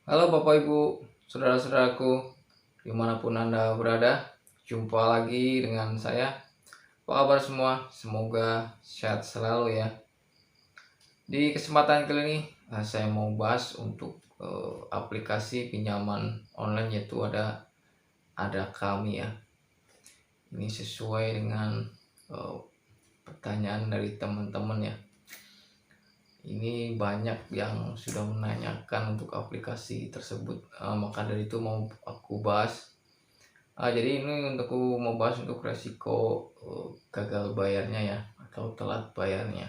Halo Bapak Ibu, saudara-saudaraku, dimanapun Anda berada, jumpa lagi dengan saya. Apa kabar semua? Semoga sehat selalu ya. Di kesempatan kali ini, saya mau bahas untuk aplikasi pinjaman online, yaitu ada kami ya. Ini sesuai dengan eh, pertanyaan dari teman-teman ya. Ini banyak yang sudah menanyakan untuk aplikasi tersebut, maka dari itu mau aku bahas. Jadi ini untuk aku mau bahas untuk resiko gagal bayarnya ya, atau telat bayarnya.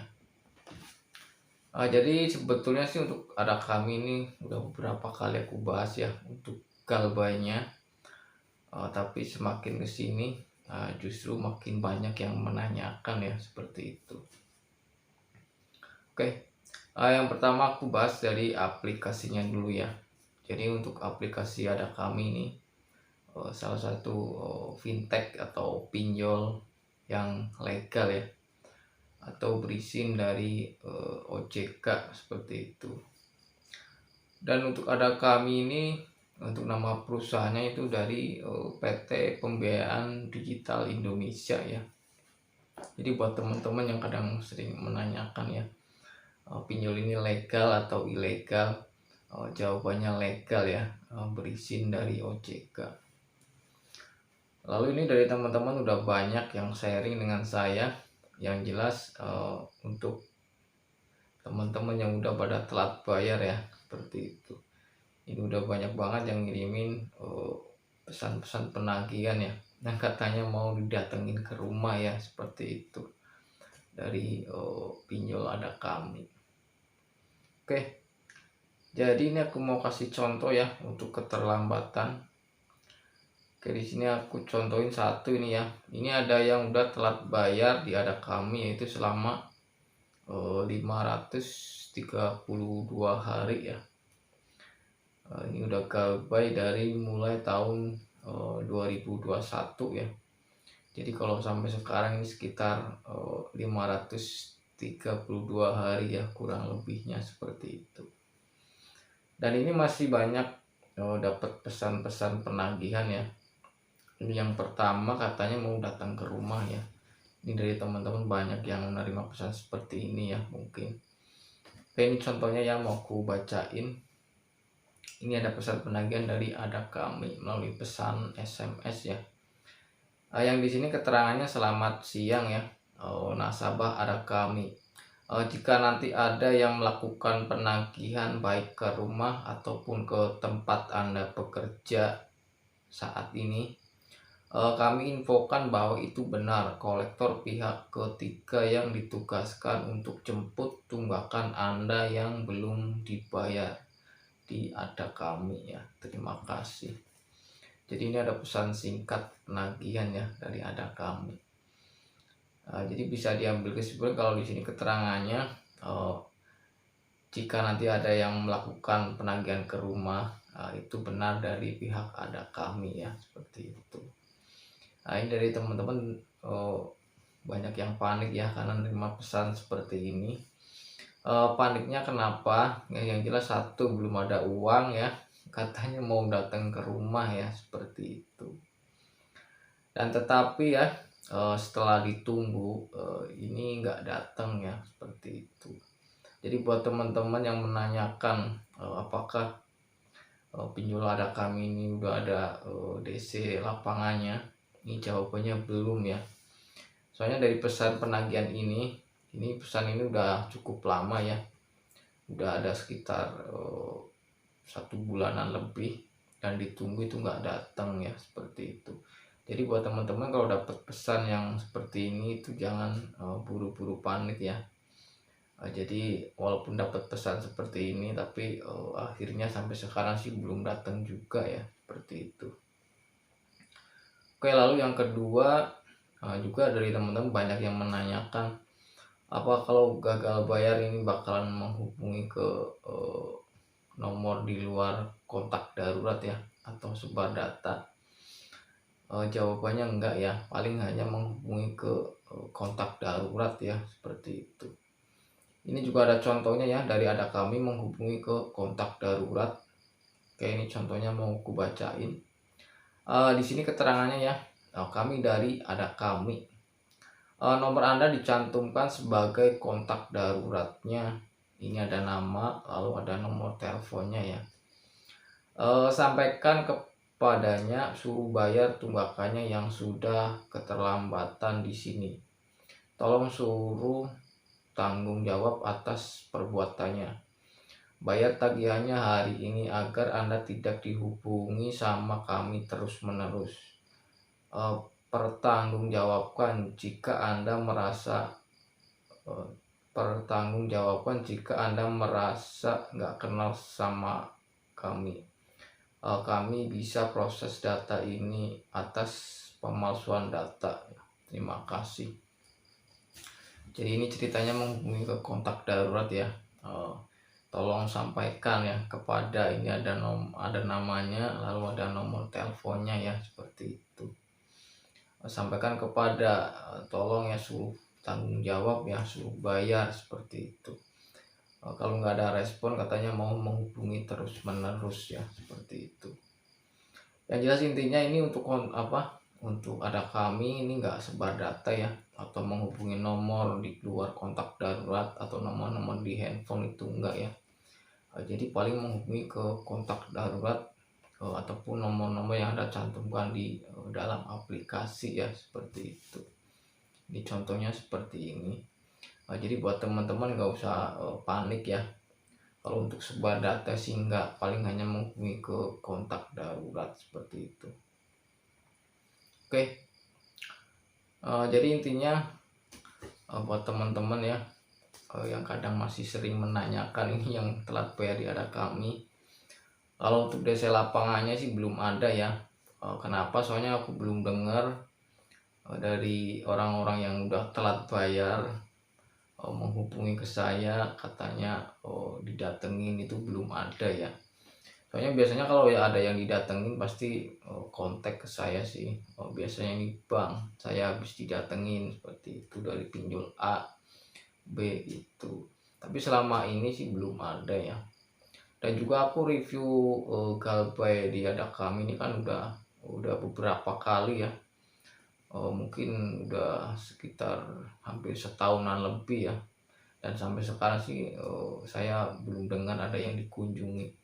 Jadi sebetulnya sih untuk ada kami ini udah beberapa kali aku bahas ya untuk gagal bayarnya. Tapi semakin kesini justru makin banyak yang menanyakan ya seperti itu. Oke, yang pertama aku bahas dari aplikasinya dulu ya. Jadi untuk aplikasi ada kami ini salah satu fintech atau pinjol yang legal ya, atau berizin dari OJK seperti itu. Dan untuk ada kami ini, untuk nama perusahaannya itu dari PT Pembiayaan Digital Indonesia ya. Jadi buat teman-teman yang kadang sering menanyakan ya, pinjol ini legal atau ilegal, jawabannya legal ya, berizin dari OJK. Lalu ini dari teman-teman udah banyak yang sharing dengan saya. Yang jelas untuk teman-teman yang udah pada telat bayar ya, seperti itu. Ini udah banyak banget yang ngirimin pesan-pesan penagihan ya, yang katanya mau didatengin ke rumah ya, seperti itu, dari pinjol ada kami. Oke, jadi ini aku mau kasih contoh ya untuk keterlambatan. Oke, di sini aku contohin satu ini ya. Ini ada yang udah telat bayar di ada kami, yaitu selama 532 hari ya. Ini udah gagal dari mulai tahun 2021 ya. Jadi kalau sampai sekarang ini sekitar 532 hari ya, kurang lebihnya seperti itu. Dan ini masih banyak dapat pesan-pesan penagihan ya. Ini yang pertama katanya mau datang ke rumah ya. Ini dari teman-teman banyak yang menerima pesan seperti ini ya mungkin. Oke, ini contohnya yang mau aku bacain. Ini ada pesan penagihan dari ada kami melalui pesan SMS ya. Yang di sini keterangannya selamat siang ya. Nasabah ada kami. Jika nanti ada yang melakukan penagihan baik ke rumah ataupun ke tempat Anda bekerja saat ini, kami infokan bahwa itu benar kolektor pihak ketiga yang ditugaskan untuk jemput tunggakan Anda yang belum dibayar di ada kami ya. Terima kasih. Jadi ini ada pesan singkat penagihan ya dari ada kami. Jadi bisa diambil kesimpulan kalau di sini keterangannya, jika nanti ada yang melakukan penagihan ke rumah, itu benar dari pihak ada kami ya, seperti itu. Ini dari teman-teman banyak yang panik ya karena menerima pesan seperti ini. Paniknya kenapa? Ya, yang jelas satu, belum ada uang ya, katanya mau datang ke rumah ya, seperti itu. Dan tetapi ya setelah ditunggu ini nggak datang ya, seperti itu. Jadi buat teman-teman yang menanyakan apakah pinjol ada kami ini udah ada DC lapangannya, ini jawabannya belum ya. Soalnya dari pesan penagihan ini pesan ini udah cukup lama ya, udah ada sekitar 1 bulanan lebih, dan ditunggu itu nggak datang ya, seperti itu. Jadi buat teman-teman kalau dapat pesan yang seperti ini itu jangan buru-buru panik ya. Jadi walaupun dapat pesan seperti ini tapi akhirnya sampai sekarang sih belum datang juga ya, seperti itu. Oke, lalu yang kedua, juga dari teman-teman banyak yang menanyakan apa kalau gagal bayar ini bakalan menghubungi ke nomor di luar kontak darurat ya, atau sebar data. Jawabannya enggak ya, paling hanya menghubungi ke kontak darurat ya, seperti itu. Ini juga ada contohnya ya, dari ada kami menghubungi ke kontak darurat Oke, ini contohnya mau aku bacain. Di sini keterangannya ya. Kami dari ada kami. Nomor Anda dicantumkan sebagai kontak daruratnya. Ini ada nama, lalu ada nomor teleponnya ya. Sampaikan kepadanya suruh bayar tunggakannya yang sudah keterlambatan di sini. Tolong suruh tanggung jawab atas perbuatannya. Bayar tagihannya hari ini agar Anda tidak dihubungi sama kami terus-menerus. Pertanggungjawabkan jika Anda merasa nggak kenal sama kami. Kami bisa proses data ini atas pemalsuan data. Terima kasih. Jadi ini ceritanya menghubungi ke kontak darurat ya. Tolong sampaikan ya kepada, ini ada namanya, lalu ada nomor teleponnya ya, seperti itu. Sampaikan kepada, tolong ya, suruh tanggung jawab ya, suruh bayar, seperti itu. Kalau nggak ada respon katanya mau menghubungi terus menerus ya, seperti itu. Yang jelas intinya ini untuk untuk ada kami ini nggak sebar data ya, atau menghubungi nomor di luar kontak darurat atau nomor-nomor di handphone, itu enggak ya. Jadi paling menghubungi ke kontak darurat ataupun nomor-nomor yang ada cantumkan di dalam aplikasi ya, seperti itu. Ini contohnya seperti ini. Jadi buat teman-teman nggak usah panik ya. Kalau untuk sebar data sih nggak, paling hanya menghubungi ke kontak darurat seperti itu. Oke. Jadi intinya buat teman-teman ya yang kadang masih sering menanyakan ini yang telat bayar di ada kami. Kalau untuk DC lapangannya sih belum ada ya. Kenapa? Soalnya aku belum dengar dari orang-orang yang udah telat bayar menghubungi ke saya, katanya didatengin, itu belum ada ya. Soalnya biasanya kalau ya ada yang didatengin pasti kontak ke saya sih. Biasanya di bank saya habis didatengin seperti itu dari pinjol A, B itu. Tapi selama ini sih belum ada ya. Dan juga aku review Galbay di ada kami ini kan udah beberapa kali ya. Mungkin udah sekitar hampir setahunan lebih ya. Dan sampai sekarang sih saya belum dengar ada yang dikunjungi.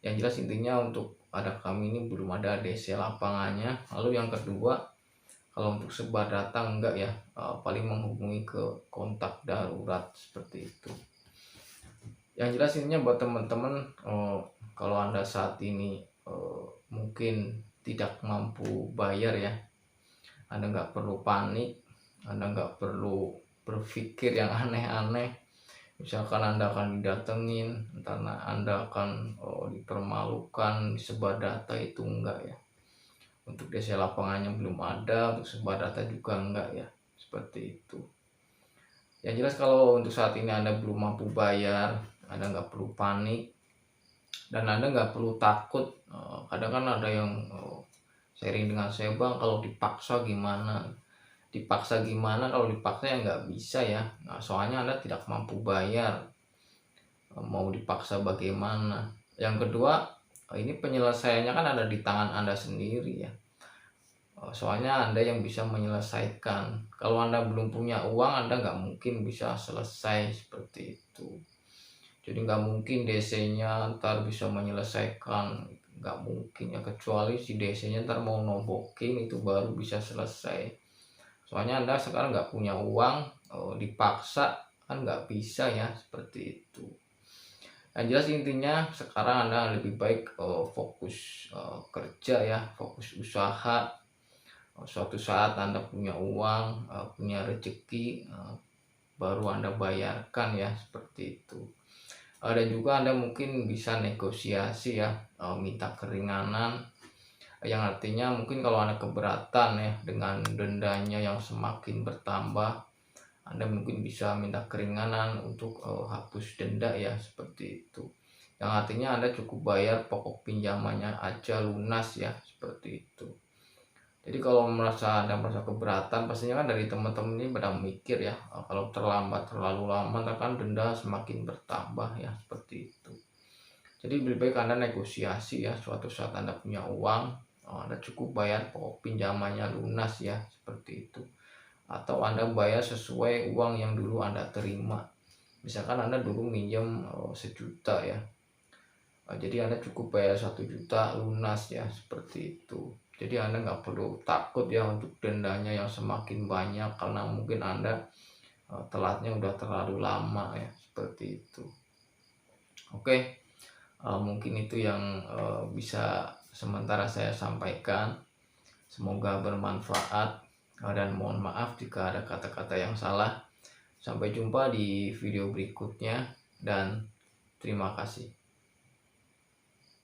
Yang jelas intinya untuk ada kami ini belum ada DC lapangannya. Lalu yang kedua, kalau untuk sebar data enggak ya, paling menghubungi ke kontak darurat seperti itu. Yang jelas intinya buat teman-teman, kalau Anda saat ini mungkin tidak mampu bayar ya, Anda nggak perlu panik, Anda nggak perlu berpikir yang aneh-aneh. Misalkan Anda akan didatengin, karena Anda akan dipermalukan, disebar data, itu enggak ya. Untuk DC lapangannya belum ada, untuk sebar data juga enggak ya, seperti itu. Yang jelas kalau untuk saat ini Anda belum mampu bayar, Anda nggak perlu panik, dan Anda nggak perlu takut. Kadang kan ada yang sharing dengan saya, bang kalau dipaksa gimana? Dipaksa gimana? Kalau dipaksa ya nggak bisa ya. Soalnya Anda tidak mampu bayar, mau dipaksa bagaimana? Yang kedua, ini penyelesaiannya kan ada di tangan Anda sendiri ya. Soalnya Anda yang bisa menyelesaikan. Kalau Anda belum punya uang, Anda nggak mungkin bisa selesai seperti itu. Jadi nggak mungkin DC-nya ntar bisa menyelesaikan, nggak mungkin ya, kecuali si DC-nya ntar mau nombokin, itu baru bisa selesai. Soalnya Anda sekarang nggak punya uang, dipaksa kan nggak bisa ya, seperti itu. Yang jelas intinya sekarang Anda lebih baik fokus kerja ya, fokus usaha. Suatu saat Anda punya uang, punya rezeki, baru Anda bayarkan ya, seperti itu. Dan juga Anda mungkin bisa negosiasi ya, minta keringanan, yang artinya mungkin kalau Anda keberatan ya dengan dendanya yang semakin bertambah, Anda mungkin bisa minta keringanan untuk hapus denda ya, seperti itu. Yang artinya Anda cukup bayar pokok pinjamannya aja lunas ya, seperti itu. Jadi kalau Anda merasa keberatan, pastinya kan dari teman-teman ini pada mikir ya, kalau terlambat terlalu lama kan denda semakin bertambah ya, seperti itu. Jadi lebih baik Anda negosiasi ya, suatu saat Anda punya uang, Anda cukup bayar pokok pinjamannya lunas ya, seperti itu. Atau Anda bayar sesuai uang yang dulu Anda terima. Misalkan Anda dulu minjem 1 juta ya, jadi Anda cukup bayar 1 juta lunas ya, seperti itu. Jadi Anda nggak perlu takut ya untuk dendanya yang semakin banyak, karena mungkin Anda telatnya udah terlalu lama ya, seperti itu. Oke. Mungkin itu yang bisa sementara saya sampaikan. Semoga bermanfaat, dan mohon maaf jika ada kata-kata yang salah. Sampai jumpa di video berikutnya dan terima kasih.